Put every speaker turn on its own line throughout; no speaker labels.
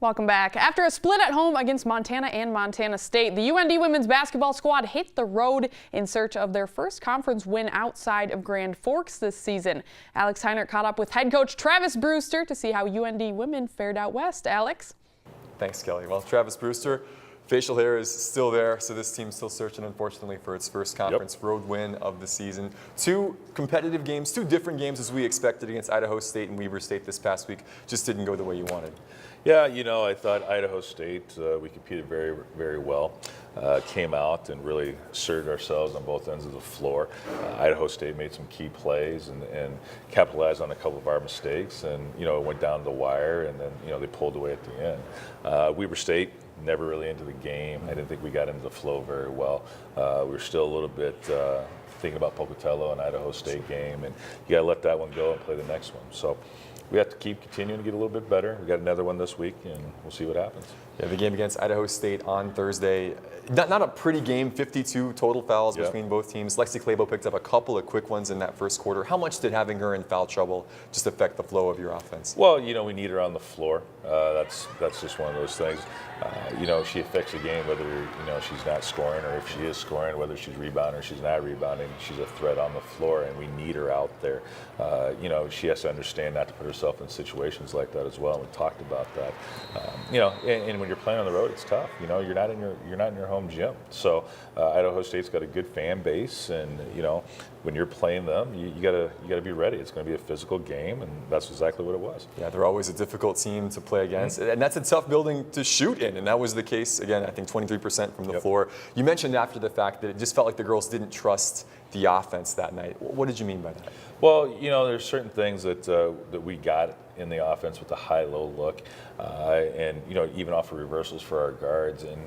Welcome back. After a split at home against Montana and Montana State, the UND women's basketball squad hit the road in search of their first conference win outside of Grand Forks this season. Alex Heinert caught up with head coach Travis Brewster to see how UND women fared out west. Alex?
Thanks, Kelly. Well, Travis Brewster, facial hair is still there, so this team's still searching, unfortunately, for its first conference road win of the season. Two competitive games, two different games as we expected against Idaho State and Weber State this past week. Just didn't go the way you wanted.
Yeah, you know, I thought Idaho State, we competed very, very well. Came out and really asserted ourselves on both ends of the floor. Idaho State made some key plays and capitalized on a couple of our mistakes, and you know, it went down to the wire, and then you know they pulled away at the end. Weber State never really into the game. I didn't think we got into the flow very well. We were still a little bit thinking about Pocatello and Idaho State game, and you got to let that one go and play the next one. So we have to keep continuing to get a little bit better. We got another one this week, and we'll see what happens.
Yeah, the game against Idaho State on Thursday. Not a pretty game, 52 total fouls between both teams. Lexi Clabo picked up a couple of quick ones in that first quarter. How much did having her in foul trouble just affect the flow of your offense?
Well, you know, we need her on the floor. That's just one of those things. You know, she affects the game whether, you know, she's not scoring or if she is scoring, whether she's rebounding or she's not rebounding. She's a threat on the floor, and we need her out there. You know, she has to understand not to put herself in situations like that as well. And we talked about that. You know, and when you're playing on the road, it's tough. You know, you're not in your home gym. So Idaho State's got a good fan base, and you know, when you're playing them, you gotta be ready. It's going to be a physical game, and that's exactly what it was.
Yeah, they're always a difficult team to play against, and that's a tough building to shoot in, and that was the case again. I think 23% from the floor. You mentioned after the fact that it just felt like the girls didn't trust the offense that night. What did you mean by that?
Well, you know, there's certain things that we got in the offense with the high-low look, and you know, even off of reversals for our guards, and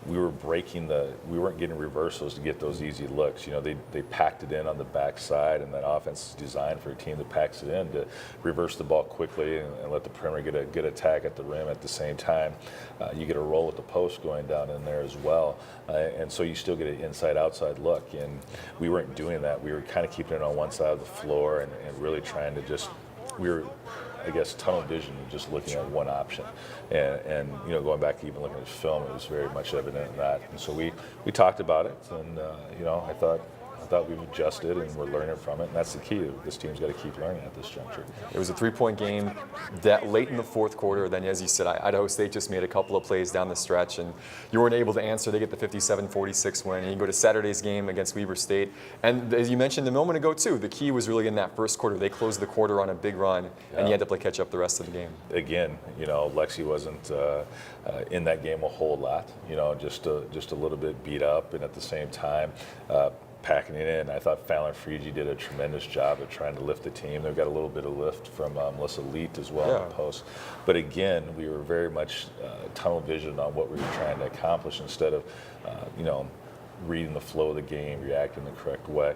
we weren't getting reversals to get those easy looks. You know, they packed it in on the backside, and that offense is designed for a team that packs it in to reverse the ball quickly and let the perimeter get a good attack at the rim at the same time. You get a roll with the post going down in there as well, and so you still get an inside-outside look, and we weren't doing that. We were kind of keeping it on one side of the floor and really trying to just, we were, I guess, tunnel vision, just looking at one option. And you know, going back to even looking at his film, it was very much evident in that. And so we talked about it, and you know, I thought we've adjusted and we're learning from it, and that's the key. This team's got to keep learning at this juncture.
It was a three-point game that late in the fourth quarter. Then, as you said, Idaho State just made a couple of plays down the stretch, and you weren't able to answer. They get the 57-46 win, and you go to Saturday's game against Weber State. And as you mentioned a moment ago, too, the key was really in that first quarter. They closed the quarter on a big run, and you had to play catch up the rest of the game.
Again, you know, Lexi wasn't in that game a whole lot. You know, just a little bit beat up, and at the same time, packing it in. I thought Fallon Friege did a tremendous job of trying to lift the team. They've got a little bit of lift from Melissa Leet as well in the post. But again, we were very much tunnel vision on what we were trying to accomplish instead of, you know, reading the flow of the game, reacting the correct way.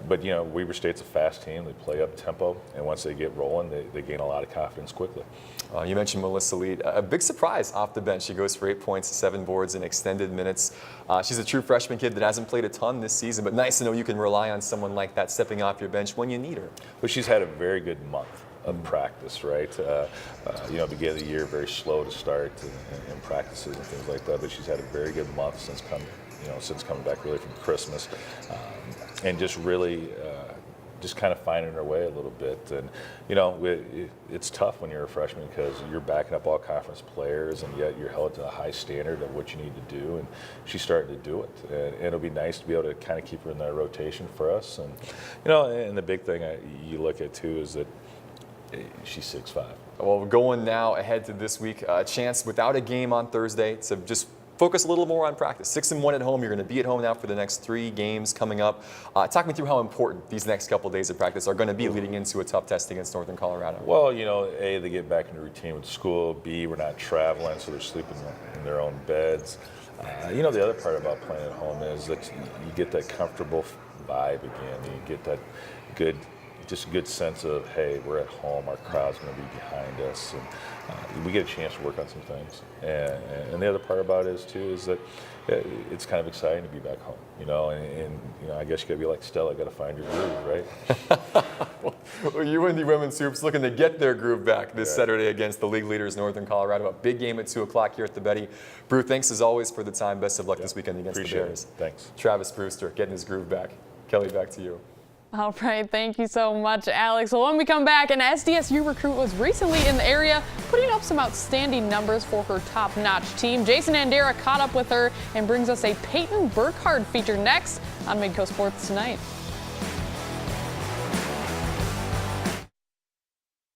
But, you know, Weber State's a fast team. They play up tempo, and once they get rolling, they gain a lot of confidence quickly.
You mentioned Melissa Leet. A big surprise off the bench. She goes for 8 points, 7 boards in extended minutes. She's a true freshman kid that hasn't played a ton this season, but nice to know you can rely on someone like that stepping off your bench when you need her.
Well, she's had a very good month of practice, right? You know, beginning of the year, very slow to start in practices and things like that, but she's had a very good month since coming back really from Christmas, and just really just kind of finding her way a little bit. And you know, it's tough when you're a freshman because you're backing up all conference players, and yet you're held to a high standard of what you need to do, and she's starting to do it, and it'll be nice to be able to kind of keep her in that rotation for us. And you know, and the big thing you look at too is that she's 6'5".
Well, we're going now ahead to this week, a chance without a game on Thursday to just focus a little more on practice. 6-1 at home. You're going to be at home now for the next 3 games coming up. Talk me through how important these next couple of days of practice are going to be leading into a tough test against Northern Colorado.
Well, you know, A, they get back into routine with school. B, we're not traveling, so they're sleeping in their own beds. You know, the other part about playing at home is that you get that comfortable vibe again. You get that good just a good sense of, hey, we're at home, our crowd's going to be behind us, and we get a chance to work on some things. And the other part about it is that it's kind of exciting to be back home, and I guess you got to be like Stella, got to find your groove, right?
Well, UND women's hoops looking to get their groove back this Saturday against the league leaders, Northern Colorado. A big game at 2 o'clock here at the Betty. Brew, thanks as always for the time. Best of luck this weekend against the Bears.
Thanks.
Travis Brewster getting his groove back. Kelly, back to you.
All right, thank you so much, Alex. Well, when we come back, an SDSU recruit was recently in the area, putting up some outstanding numbers for her top-notch team. Jason Andera caught up with her and brings us a Peyton Burkhardt feature next on Midco Sports Tonight.